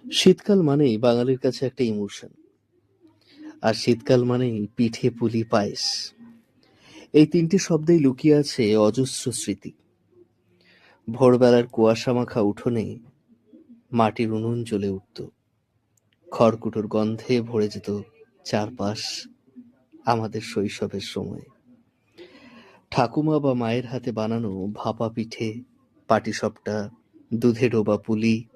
শীতকাল মানেই বাঙালির কাছে একটা ইমোশন। আর শীতকাল মানেই পিঠে পুলি পায়েস। এই তিনটি শব্দেই লুকিয়ে আছে অজস্র স্মৃতি। ভোরবেলার কুয়াশা মাখা উঠোনে মাটির উনুন জ্বলে উঠত, খড়কুটোর গন্ধে ভরে যেত চারপাশ। আমাদের শৈশবের সময় ঠাকুমা বা মায়ের হাতে বানানো ভাপা পিঠে, পাটিসাপটা, দুধে ডোবা পুলি,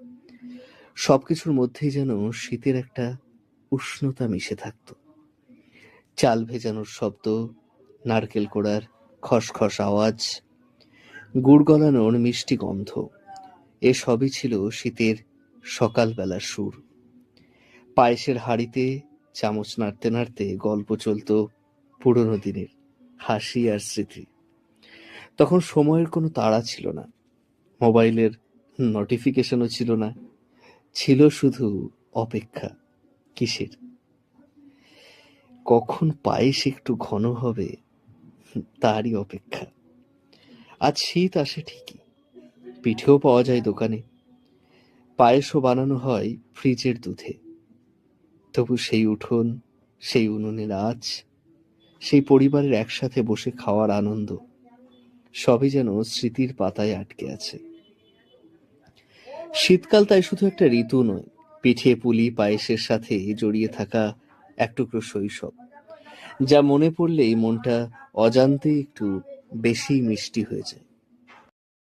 সবকিছুর মধ্যেই যেন শীতের একটা উষ্ণতা মিশে থাকতো। চাল ভেজানোর শব্দ, নারকেল কোড়ার খসখস আওয়াজ, গুড় গলানোর মিষ্টি গন্ধ, এসবই ছিল শীতের সকালবেলার সুর। পায়েসের হাঁড়িতে চামচ নাড়তে নাড়তে গল্প চলতো পুরনো দিনের, হাসি আর স্মৃতি। তখন সময়ের কোনো তাড়া ছিল না, মোবাইলের নোটিফিকেশনও ছিল না, ছিল শুধু অপেক্ষা। কিসের? কখন পায়েস একটু ঘন হবে, তারই অপেক্ষা। আজ শীত আসে ঠিকই, পিঠেও পাওয়া যায় দোকানে, পায়েসও বানানো হয় ফ্রিজের দুধে। তবু সেই উঠোন, সেই উনুনের আঁচ, সেই পরিবারের একসাথে বসে খাওয়ার আনন্দ, সবই যেন স্মৃতির পাতায় আটকে আছে। শীতকাল তাই শুধু একটা ঋতু নয়, পিঠে পুলি পায়েসের সাথে জড়িয়ে থাকা এক টুকরো শৈশব, যা মনে পড়লেই মনটা অজান্তেই একটু বেশি মিষ্টি হয়ে যায়।